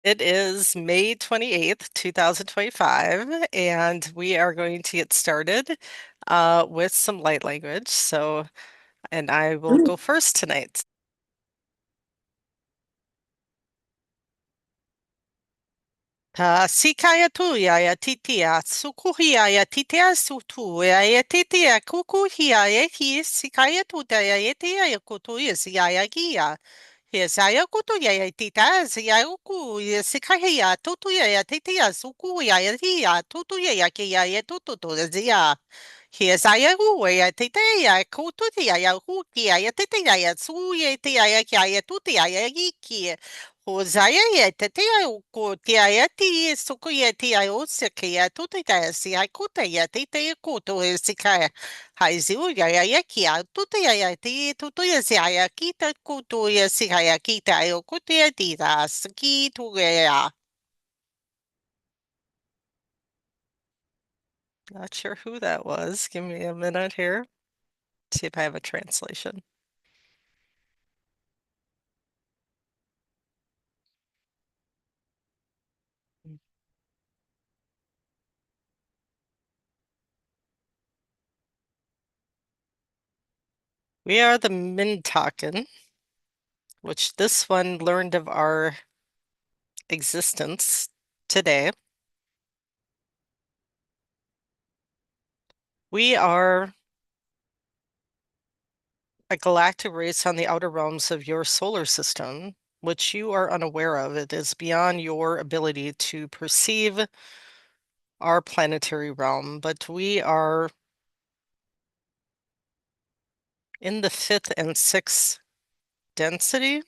It is May 28th, 2025, and we are going to get started with some light language. And I will go first tonight. Ta sikaya tu ya titia sukuhia ya titia sutu ya titia kukuhia ya hi sikaya tu ya titia ya kutu ya gia. Yesaya kutu ya tita ya uku sikaya tutu ya titia suku ya tutu ya ki ya tutu ya. Yesaya hu ya tita ya kutu ya hu ya tita ya su ya tutu ya ki. Hosea ye te au ko te aia ti suku ye te ai o se ke ia tuta ia si ai kuta ia te kuto e si kai hai ziu ia ia ia ki a tuta ia ia te tutu ia si ai ki te kuto ia si ai ki te ai o kuta ia ti ta ski tu ia. Not sure who that was. Give me a minute here. See if I have a translation. We are the Mintaken, which this one learned of our existence today. We are a galactic race on the outer realms of your solar system, which you are unaware of. It is beyond your ability to perceive our planetary realm, but we are in the fifth and sixth density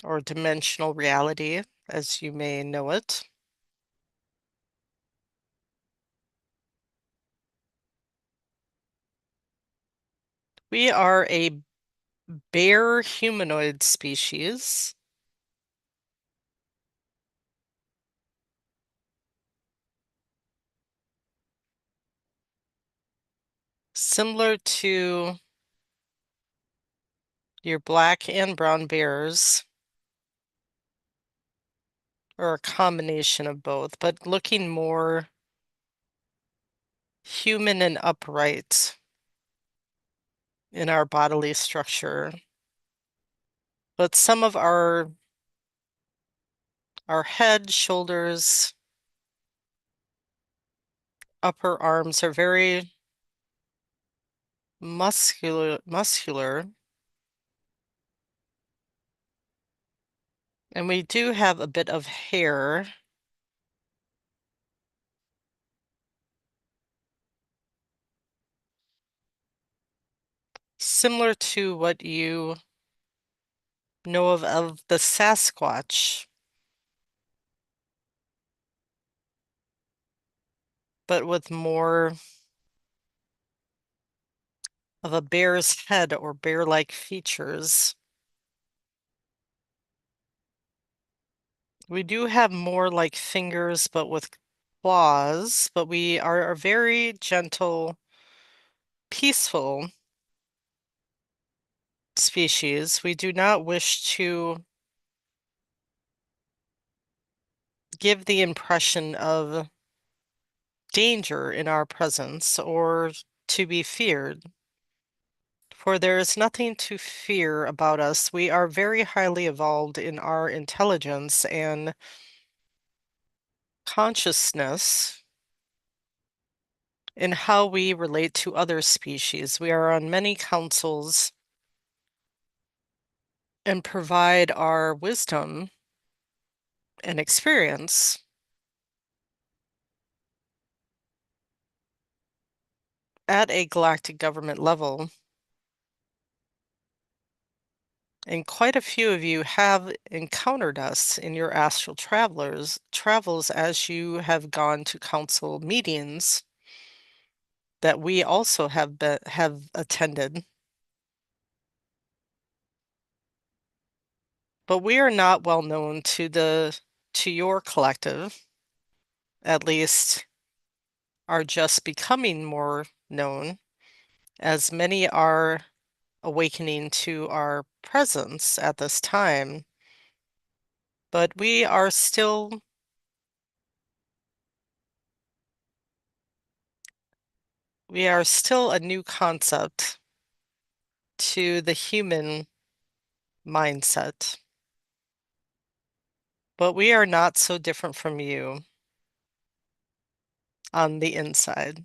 or dimensional reality, as you may know it. We are a bear humanoid species. Similar to your black and brown bears, or a combination of both, but looking more human and upright in our bodily structure. But some of our head, shoulders, upper arms are very muscular, and we do have a bit of hair. Similar to what you know of the Sasquatch, but with more of a bear's head or bear-like features. We do have more like fingers, but with claws, but we are a very gentle, peaceful species. We do not wish to give the impression of danger in our presence or to be feared. For there is nothing to fear about us. We are very highly evolved in our intelligence and consciousness in how we relate to other species. We are on many councils and provide our wisdom and experience at a galactic government level. And quite a few of you have encountered us in your astral travels as you have gone to council meetings that we also have attended. But we are not well known to your collective, at least are just becoming more known, as many are awakening to our presence at this time, but we are still a new concept to the human mindset. But we are not so different from you on the inside.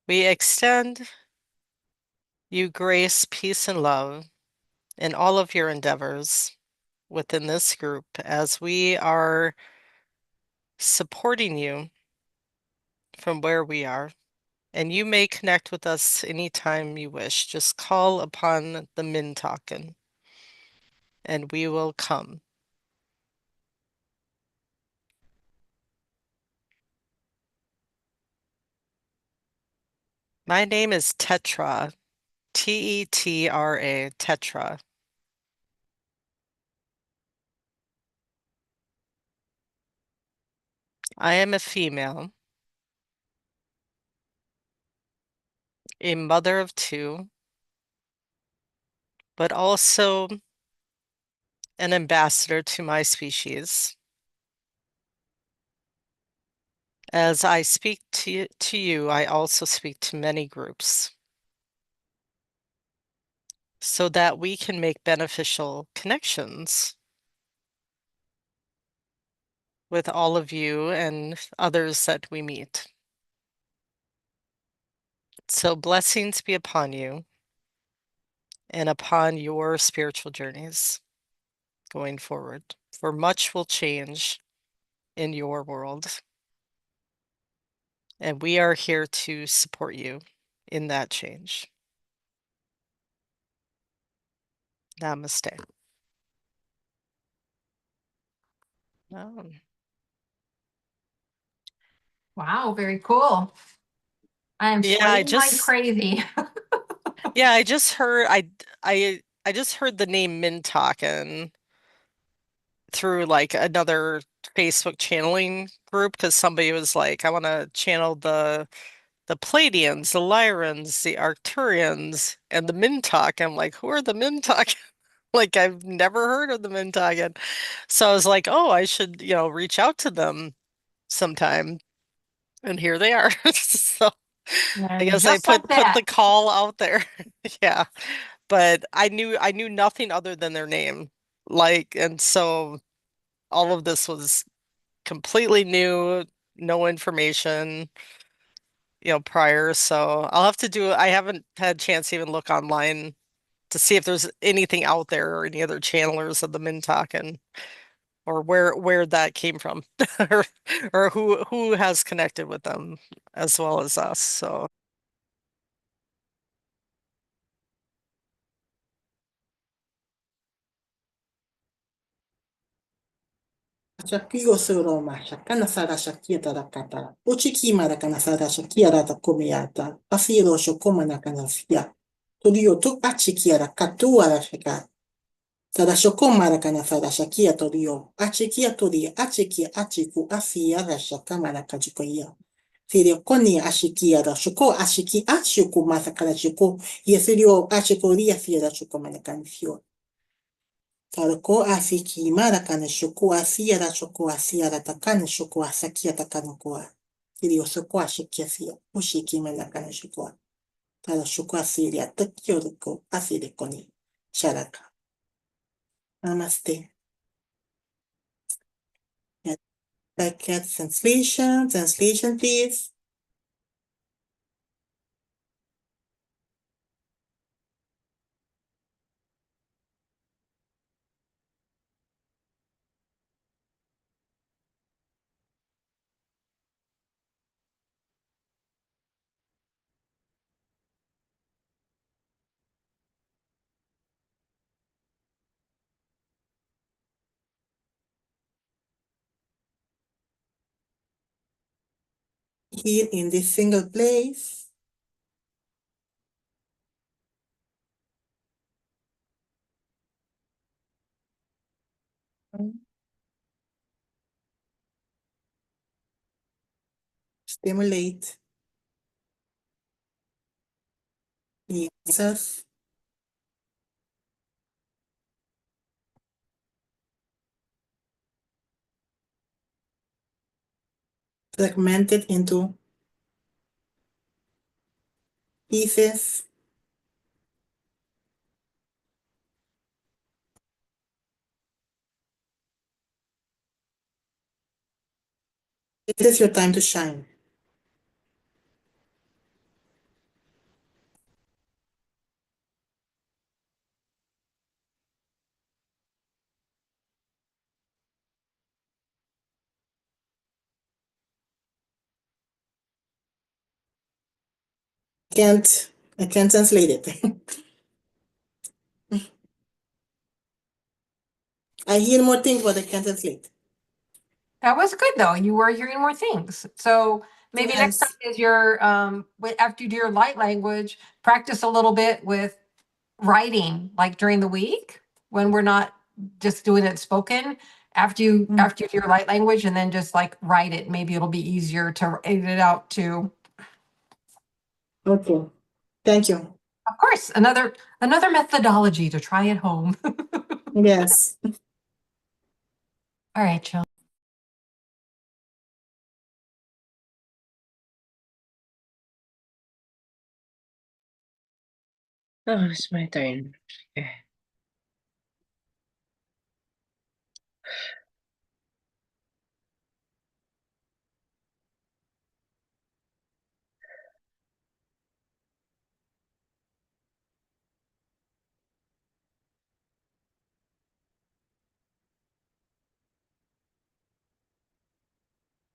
We extend you grace, peace, and love in all of your endeavors within this group as we are supporting you from where we are. And you may connect with us anytime you wish. Just call upon the Mintaken and we will come. My name is Tetra, Tetra, Tetra. I am a female, a mother of two, but also an ambassador to my species. As I speak to you, I also speak to many groups so that we can make beneficial connections with all of you and others that we meet. So blessings be upon you and upon your spiritual journeys going forward, for much will change in your world. And we are here to support you in that change. Namaste. Oh. Wow, very cool. I am Yeah, I sweating like just crazy. yeah, I just heard the name Mintalkin through like another Facebook channeling group because somebody was like, I want to channel the Pleiadians, the Lyrans, the Arcturians, and the Mintok. I'm like, who are the Mintok? Like I've never heard of the Mintok. So I was like, oh, I should, reach out to them sometime. And here they are. So I And guess I just like put the that. call out there. Yeah. But I knew nothing other than their name. Like, and so all of this was completely new, no information, prior. So I haven't had a chance to even look online to see if there's anything out there or any other channelers of the Mintalk and or where that came from or, or who has connected with them as well as us. So Shakio Soroma, Shakana Sara Shakiata Rakata, Uchikima Rakanasara Shakiara Komiata, Afiro Shokoma Nakanasia, Todio to Achikiara Katuara Shaka, Sara Shokoma Rakanasara Shakia Todio, Achikia Todia, Achiki Achiku, Afiara Shakama Rakajikoya. Sirio Koni Ashikiara, Shoko Ashiki Achiku Masakara Shiko, Yesirio Achikoria Fiera Shokomanakanfio. Taroko afiki mara kana shoko asiara shoko asiara takana shoko asakia takana koa. Sirio shoko ashikia sia. Ushiki mara kana shoko. Tara shoko asiria takioroko asiriko ni. Sharaka. Namaste. Yeah. Back at translation please. Here in this single place. Stimulate Jesus. Fragmented into pieces. It is your time to shine. I can't translate it. I hear more things, but I can't translate. That was good though. You were hearing more things. So maybe next time Yes. is your after you do your light language, practice a little bit with writing, like during the week when we're not just doing it spoken. After you do your light language, and then just like write it. Maybe it'll be easier to write it out too. Okay. Thank you. Of course, another methodology to try at home. Yes. All right, Jill. Oh, it's my turn. Okay.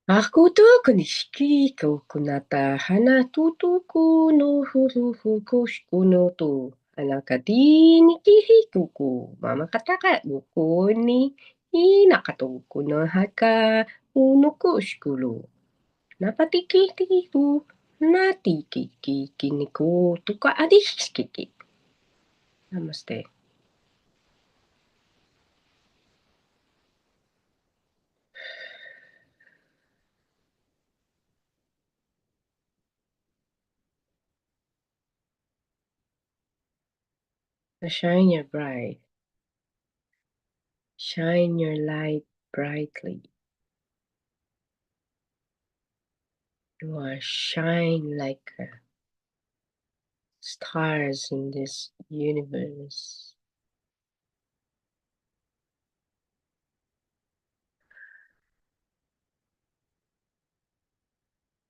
Aku tu kunishiki ko kunata hana tutuku no huruhu koshku no to anakati ni kihikuku mama kataka buku ni inakatoku no haka uno koshkulu napatiki tiku natiki kiniko tuka adishkiki. Namaste. Shine your bright. Shine your light brightly. You are shine like stars in this universe.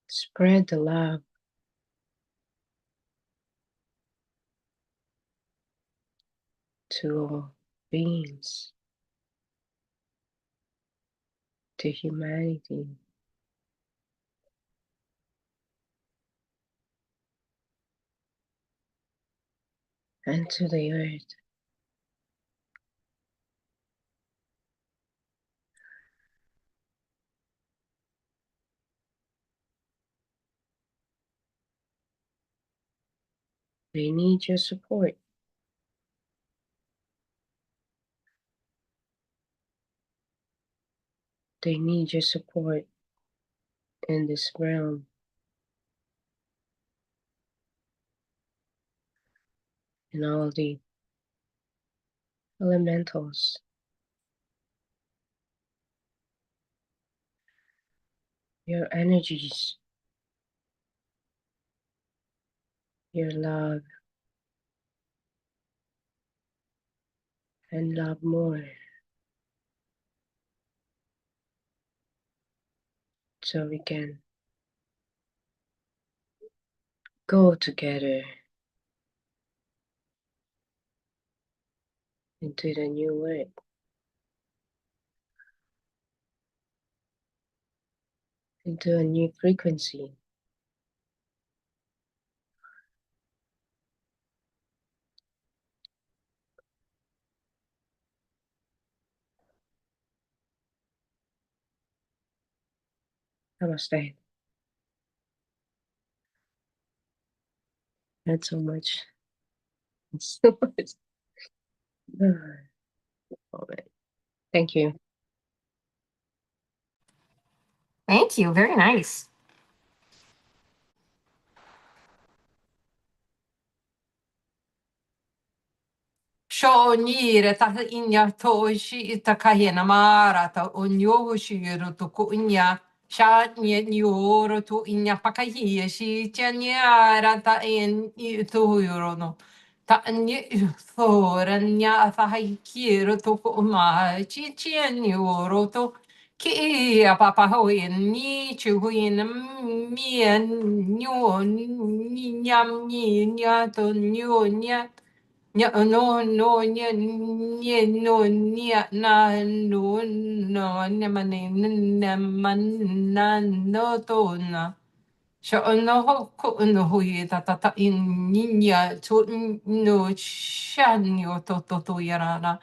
Spread the love to all beings, to humanity, and to the earth. They need your support. They need your support in this realm, in all the elementals. Your energies, your love, and love more, so we can go together into the new world, into a new frequency. Namaste. That's so much. So much. All right. Thank you. Thank you. Very nice. Shonire ta inya to shi ta kahena mara ta onyo shiro to kunya sha nye nyoro to inya pakahi shi chanyara ta en to yoro no ta nye thoranya ta haikiro to kuma chi chanyoro to ki papa ho ni chu in mien nyo ni nyam ni nya to nyo nya Nya no no nya nya no nya na no no nya mane na man na no to na sha no ho ko no hu ye ta in nya to no shan yo to yara na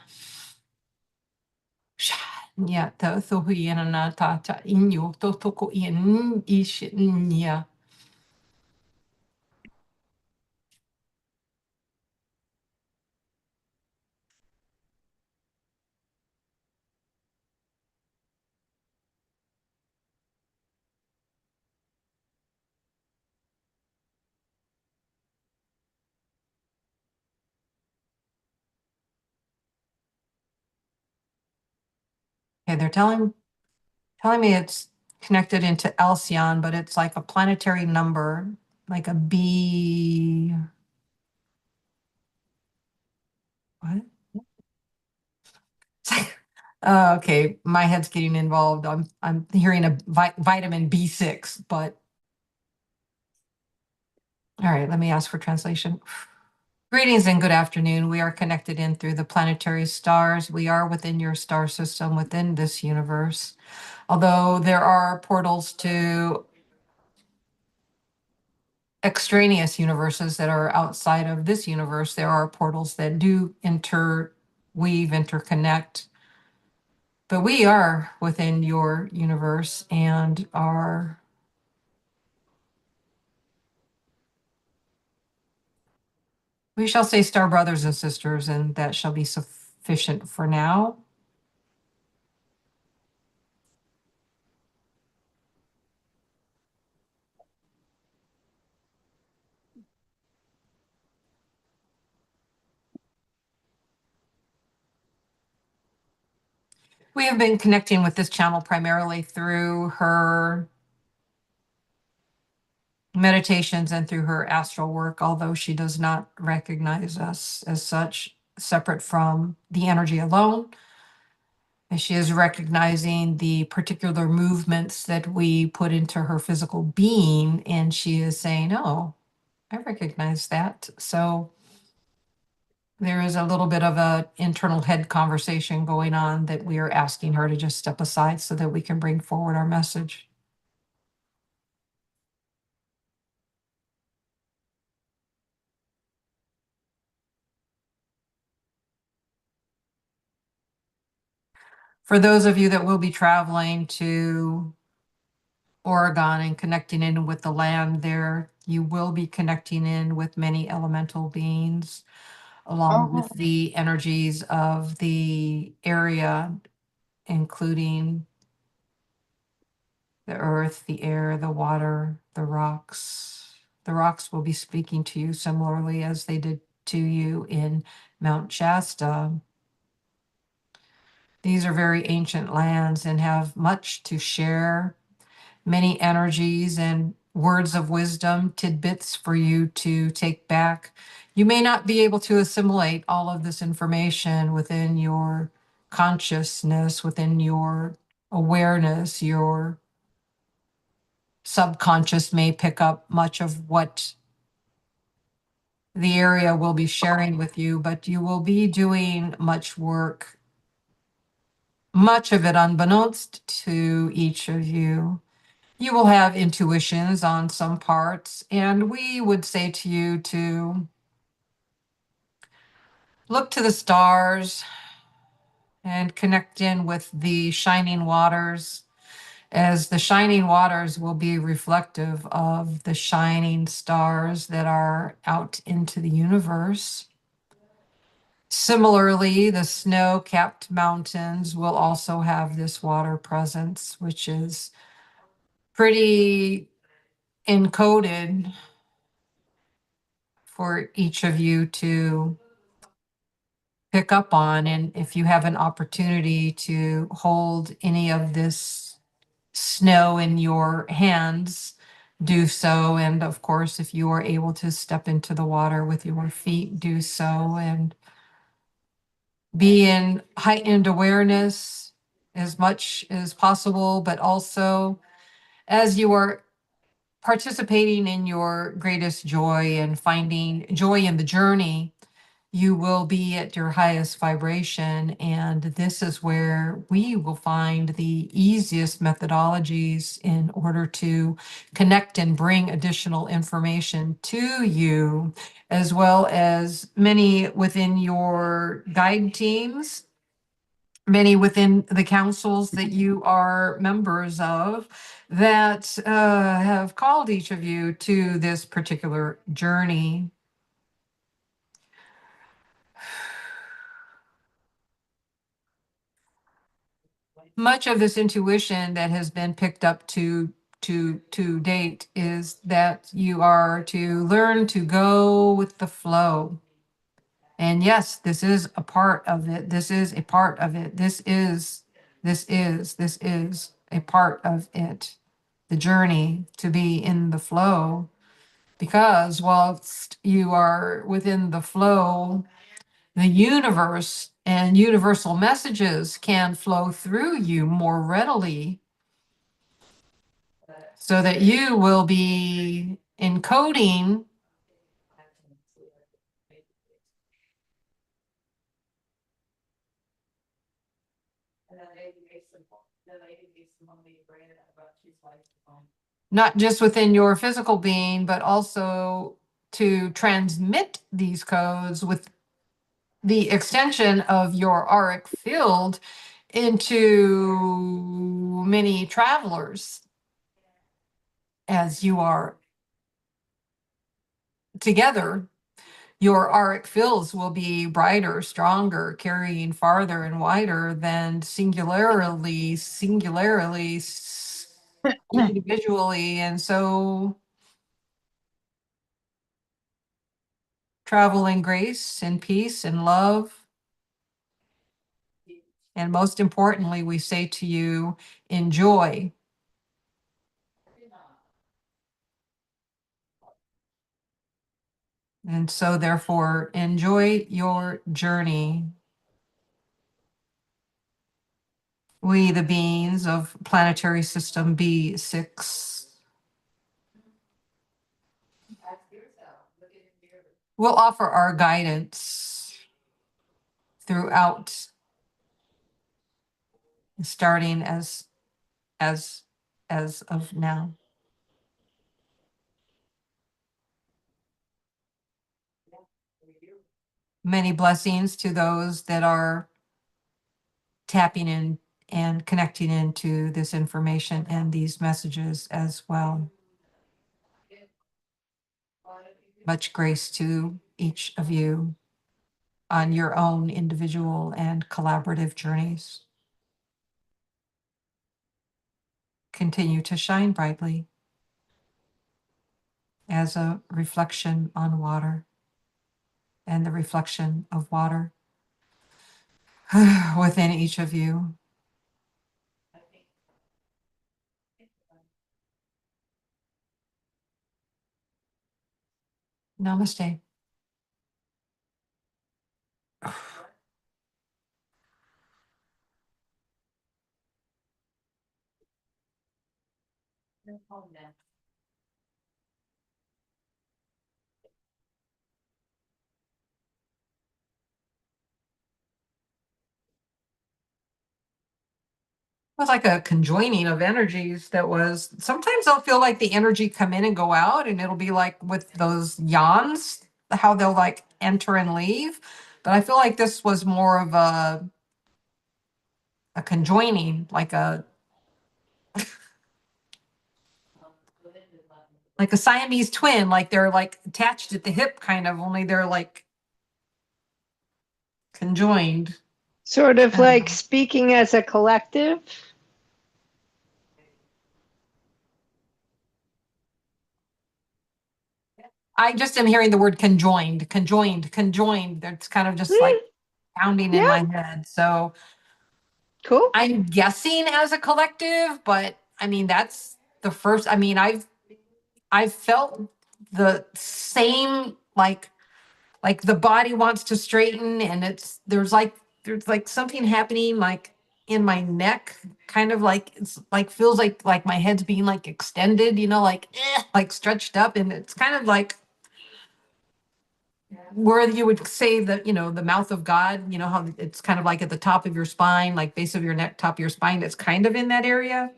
sha nya ta so hu ye na ta in yo to ko in ish nya. Okay, they're telling me it's connected into Alcyon, but it's like a planetary number, like a B. What? It's like, oh, okay, my head's getting involved. I'm hearing a vitamin B6, but all right, let me ask for translation. Greetings and good afternoon. We are connected in through the planetary stars. We are within your star system, within this universe. Although there are portals to extraneous universes that are outside of this universe, there are portals that do interweave, interconnect. But we are within your universe and are we shall say star brothers and sisters, and that shall be sufficient for now. We have been connecting with this channel primarily through her meditations and through her astral work, although she does not recognize us as such, separate from the energy alone. And she is recognizing the particular movements that we put into her physical being, and she is saying, oh, I recognize that. So there is a little bit of a internal head conversation going on that we are asking her to just step aside so that we can bring forward our message. For those of you that will be traveling to Oregon and connecting in with the land there, you will be connecting in with many elemental beings, along with the energies of the area, including the earth, the air, the water, the rocks. The rocks will be speaking to you similarly as they did to you in Mount Shasta. These are very ancient lands and have much to share, many energies and words of wisdom, tidbits for you to take back. You may not be able to assimilate all of this information within your consciousness, within your awareness. Your subconscious may pick up much of what the area will be sharing with you, but you will be doing much work, much of it unbeknownst to each of you. You will have intuitions on some parts, and we would say to you to look to the stars and connect in with the shining waters, as the shining waters will be reflective of the shining stars that are out into the universe. Similarly, the snow-capped mountains will also have this water presence, which is pretty encoded for each of you to pick up on. And if you have an opportunity to hold any of this snow in your hands, do so. And of course, if you are able to step into the water with your feet, do so. And be in heightened awareness as much as possible, but also as you are participating in your greatest joy and finding joy in the journey, you will be at your highest vibration. And this is where we will find the easiest methodologies in order to connect and bring additional information to you, as well as many within your guide teams, many within the councils that you are members of, that have called each of you to this particular journey. Much of this intuition that has been picked up to date is that you are to learn to go with the flow. And yes, this is a part of it. This is a part of it. This is a part of it. The journey to be in the flow. Because whilst you are within the flow, the universe and universal messages can flow through you more readily, so that you will be encoding not just within your physical being, but also to transmit these codes with the extension of your auric field into many travelers as you are together. Your auric fields will be brighter, stronger, carrying farther and wider than singularly individually. And so travel in grace and peace and love. And most importantly, we say to you, enjoy. And so therefore, enjoy your journey. We, the beings of planetary system B6, will offer our guidance throughout, starting as of now. Many blessings to those that are tapping in and connecting into this information and these messages as well. Much grace to each of you on your own individual and collaborative journeys. Continue to shine brightly as a reflection on water, and the reflection of water within each of you. Namaste. Was like a conjoining of energies that was, sometimes I'll feel like the energy come in and go out, and it'll be like with those yawns, how they'll like enter and leave. But I feel like this was more of a conjoining, like a Siamese twin, like they're like attached at the hip kind of, only they're like conjoined. Sort of like speaking as a collective. I just am hearing the word conjoined. That's kind of just like pounding in my head. So Cool. I'm guessing as a collective, but I mean, that's the first, I mean, I've felt the same, like the body wants to straighten and there's like something happening like in my neck, kind of like it's like feels like my head's being like extended, you know, like stretched up, and it's kind of like where you would say that, you know, the mouth of God, you know, how it's kind of like at the top of your spine, like base of your neck, top of your spine, it's kind of in that area.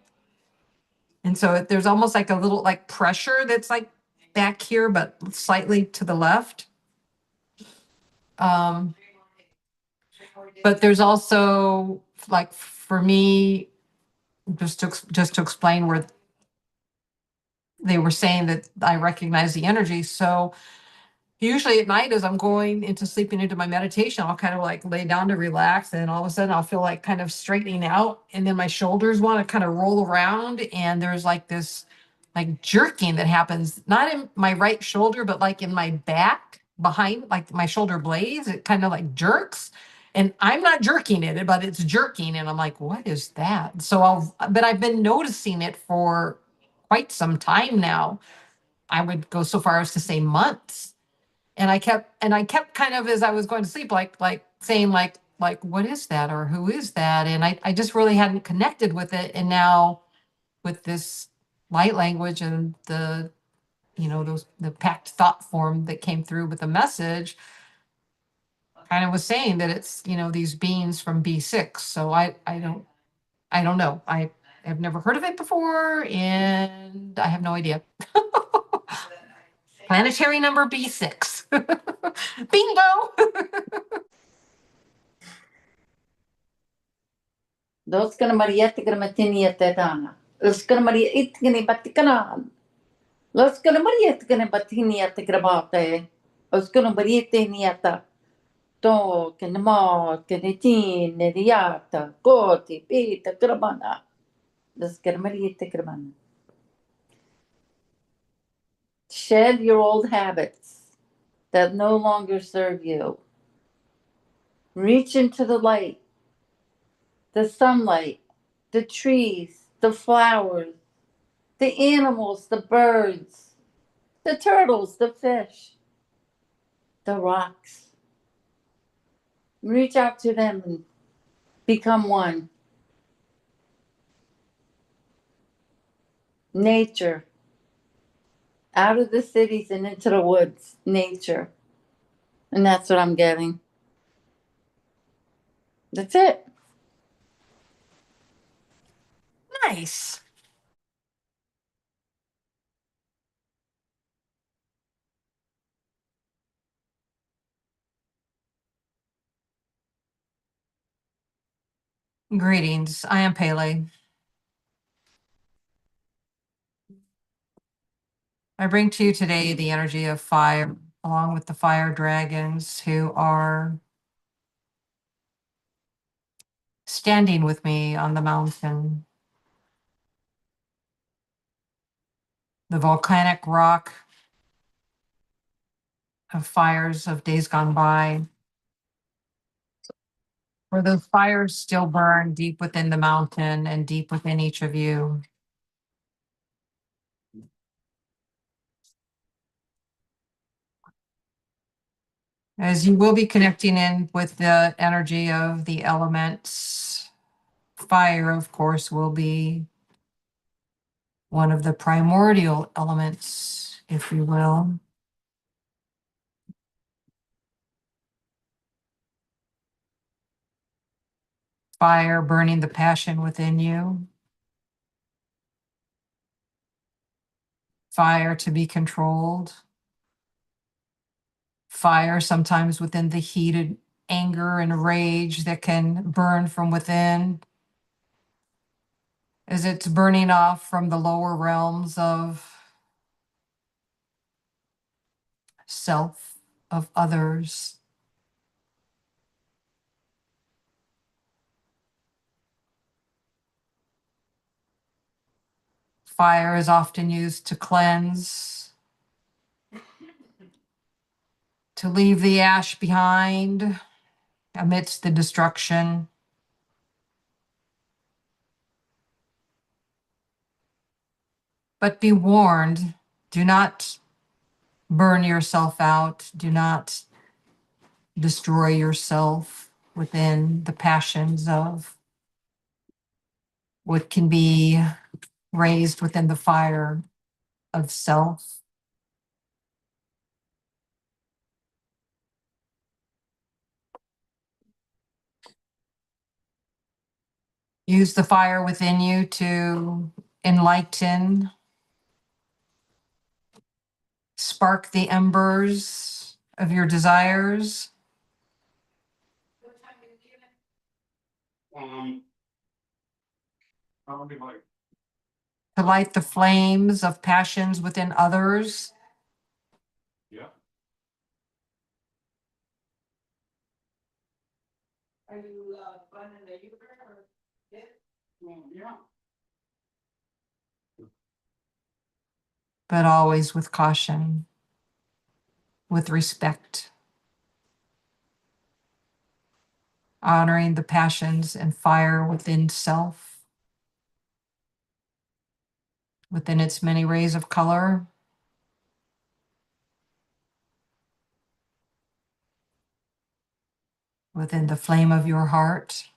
And so there's almost like a little like pressure that's like back here, but slightly to the left. But there's also like for me, just to explain where they were saying that I recognize the energy. So usually at night, as I'm going into sleeping into my meditation, I'll kind of like lay down to relax, and all of a sudden I'll feel like kind of straightening out, and then my shoulders want to kind of roll around, and there's like this like jerking that happens, not in my right shoulder, but like in my back behind, like my shoulder blades. It kind of like jerks, and I'm not jerking it, but it's jerking, and I'm like, what is that? So but I've been noticing it for quite some time now. I would go so far as to say months. And I kept kind of, as I was going to sleep, like saying like what is that, or who is that? And I just really hadn't connected with it. And now with this light language and the, you know, the packed thought form that came through with the message, kind of was saying that it's, you know, these beings from B6. So I don't know. I have never heard of it before, and I have no idea. Planetary number B6. Bingo. Dos kana Maria tikana matini atana. Los kana Maria itkani batikanan. Los kana Maria tikana batini atikrabate. Os kana Maria teniata. To kanama kanitin neriata. Koti pita krabana. Los kana Maria tikrabana. Shed your old habits that no longer serve you. Reach into the light, the sunlight, the trees, the flowers, the animals, the birds, the turtles, the fish, the rocks. Reach out to them and become one. Nature. Out of the cities and into the woods. Nature. And that's what I'm getting. That's it. Nice. Greetings. I am Pele. I bring to you today the energy of fire, along with the fire dragons who are standing with me on the mountain. The volcanic rock of fires of days gone by, where those fires still burn deep within the mountain and deep within each of you. As you will be connecting in with the energy of the elements, fire, of course, will be one of the primordial elements, if you will. Fire burning the passion within you. Fire to be controlled. Fire sometimes within the heated anger and rage that can burn from within, as it's burning off from the lower realms of self, of others. Fire is often used to cleanse, to leave the ash behind, amidst the destruction. But be warned, do not burn yourself out. Do not destroy yourself within the passions of what can be raised within the fire of self. Use the fire within you to enlighten, spark the embers of your desires. To light the flames of passions within others. Yeah. Are you running the Uber or Yeah. But always with caution, with respect, honoring the passions and fire within self, within its many rays of color. Within the flame of your heart.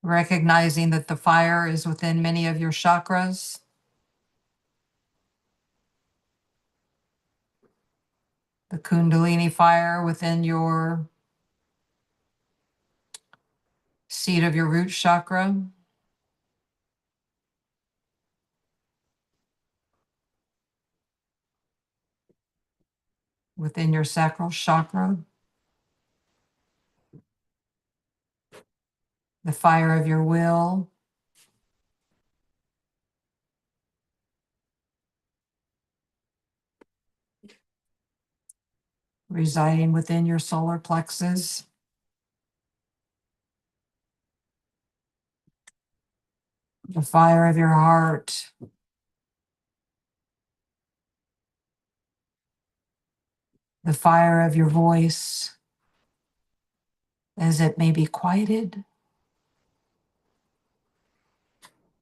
Recognizing that the fire is within many of your chakras. The Kundalini fire within your seat of your root chakra. Within your sacral chakra. The fire of your will. Residing within your solar plexus. The fire of your heart. The fire of your voice, as it may be quieted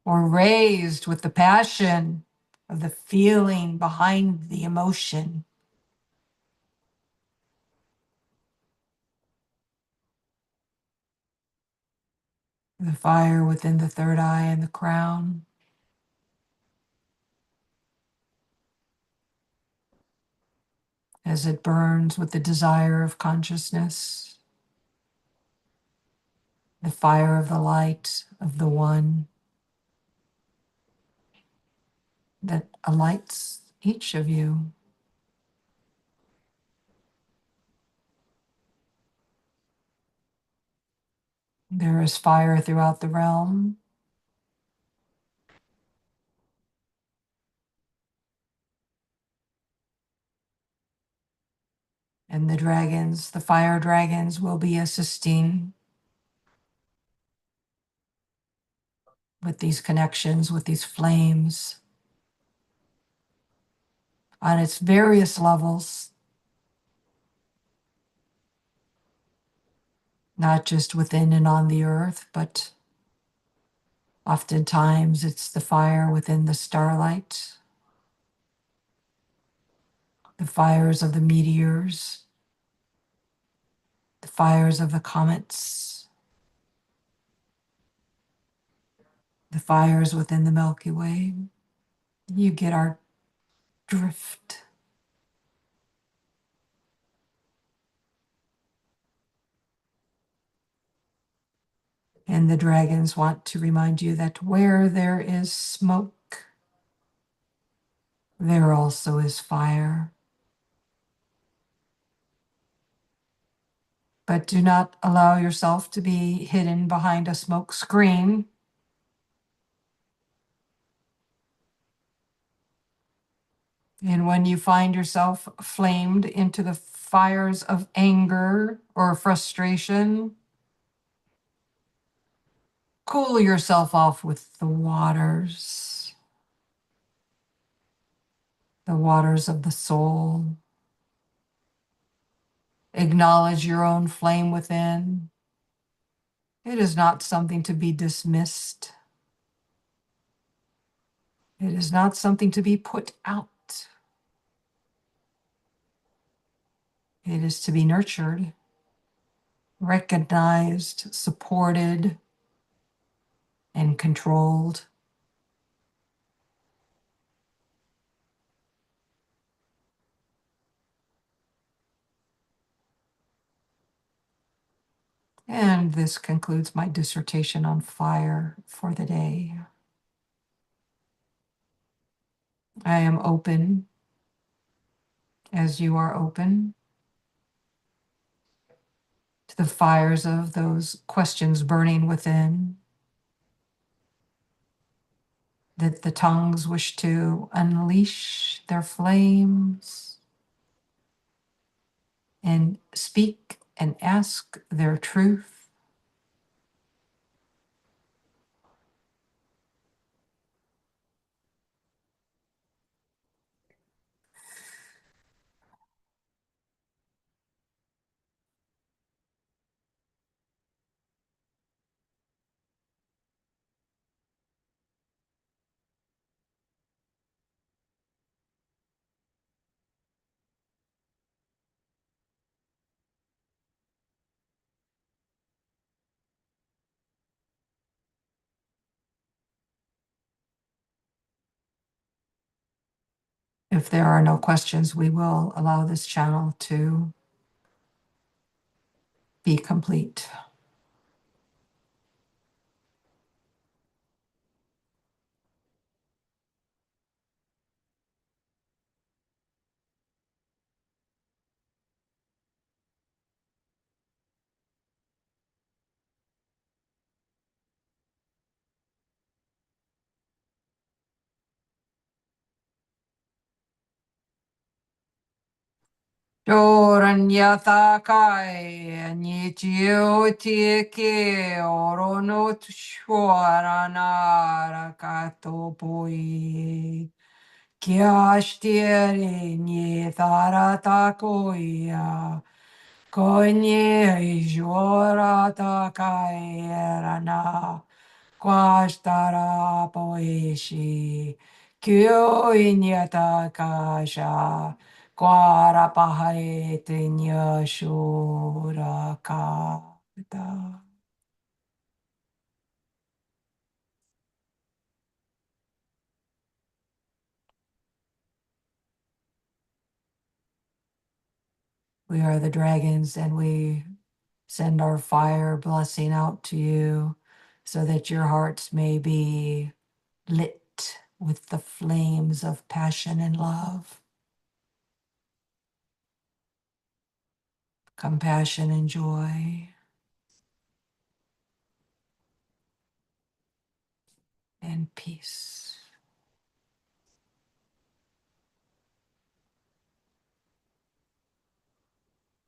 or raised with the passion of the feeling behind the emotion. The fire within the third eye and the crown. As it burns with the desire of consciousness. The fire of the light of the one that alights each of you. There is fire throughout the realm. And the dragons, the fire dragons, will be assisting with these connections, with these flames on its various levels, not just within and on the earth, but oftentimes it's the fire within the starlight, the fires of the meteors, the fires of the comets, the fires within the Milky Way. You get our drift. And the dragons want to remind you that where there is smoke, there also is fire. But do not allow yourself to be hidden behind a smoke screen. And when you find yourself flamed into the fires of anger or frustration, Cool yourself off with the waters of the soul. Acknowledge your own flame within. It is not something to be dismissed. It is not something to be put out. It is to be nurtured, recognized, supported, and controlled. And this concludes my dissertation on fire for the day. I am open as you are open to the fires of those questions burning within, that the tongues wish to unleash their flames and speak and ask their truth. If there are no questions, we will allow this channel to be complete. Doranyatakai Nichiotike Orono Shwaranara Katopoi Kiashtieri Nitaratakoya Konye Joratakai Rana Kwashtara Poishi Kyo Inyatakasha Kwara Pahaete Nyashura Kata. We are the dragons, and we send our fire blessing out to you so that your hearts may be lit with the flames of passion and love, compassion and joy, and peace.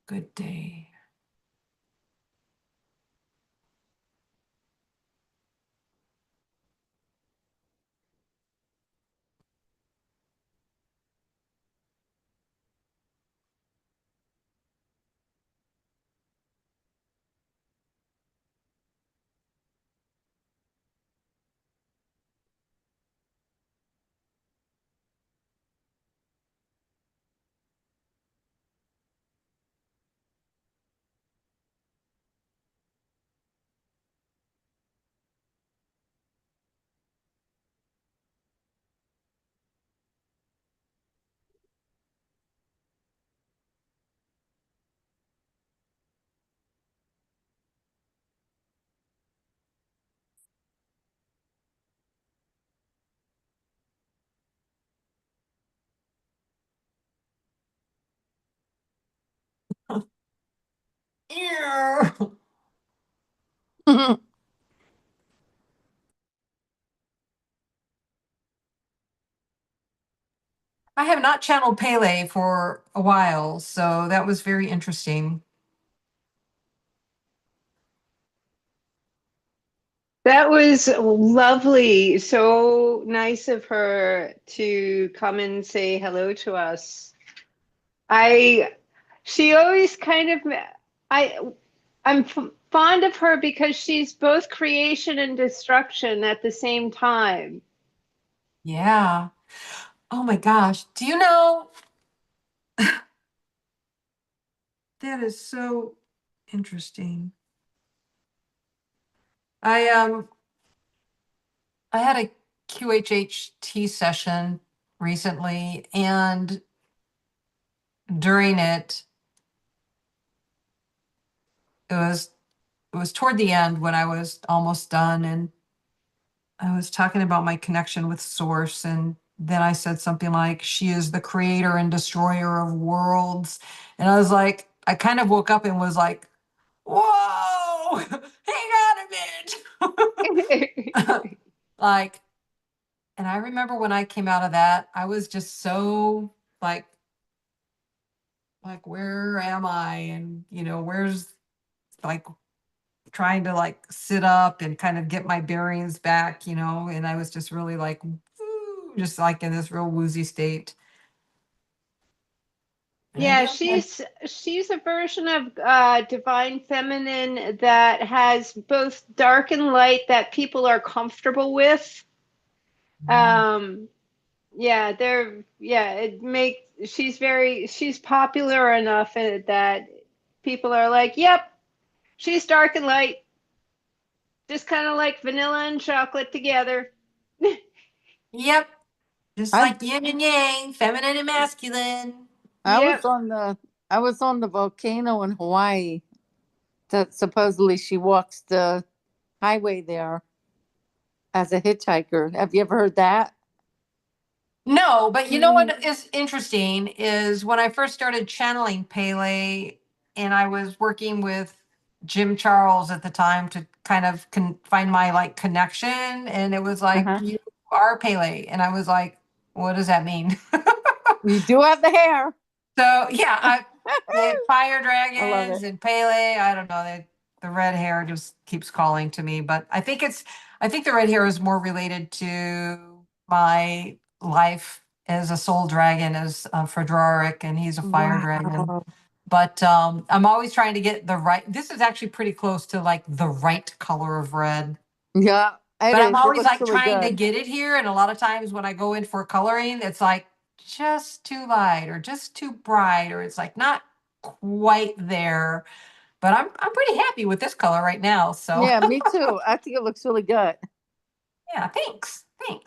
Good day. Ew. I have not channeled Pele for a while, so that was very interesting. That was lovely. So nice of her to come and say hello to us. She always kind of, I, I'm fond of her because she's both creation and destruction at the same time. Yeah. Oh my gosh. Do you know? That is so interesting. I had a QHHT session recently, and during it was toward the end when I was almost done, and I was talking about my connection with source, and then I said something like, she is the creator and destroyer of worlds. And I was like, I kind of woke up and was like, whoa, hang on a minute. Like, and I remember when I came out of that, I was just so like, where am I? And, where's like trying to like sit up and kind of get my bearings back, and I was just really like, woo, just like in this real woozy state. And I Yeah, know that- she's a version of divine feminine that has both dark and light that people are comfortable with. Yeah, she's popular enough that people are like, yep, she's dark and light, just kind of like vanilla and chocolate together. Yep. Just I like yin and yang, feminine and masculine. I Yep. was on the volcano in Hawaii that supposedly she walks the highway there as a hitchhiker. Have you ever heard that? No, but you know what is interesting is when I first started channeling Pele, and I was working with Jim Charles at the time to kind of find my like connection, and it was like, Uh-huh. you are Pele, and I was like, what does that mean? You do have the hair. So yeah, the fire I love dragons it. and Pele. I don't know. The red hair just keeps calling to me, but I think the red hair is more related to my life as a soul dragon, as Frederick, and he's a fire dragon. Wow. But I'm always trying to get the right. This is actually pretty close to like the right color of red. Yeah, it But I'm is. It always looks like really trying to good. get it here, and a lot of times when I go in for coloring, it's like just too light or just too bright, or it's like not quite there. But I'm pretty happy with this color right now. So Yeah, me too. I think it looks really good. yeah, thanks. Thanks.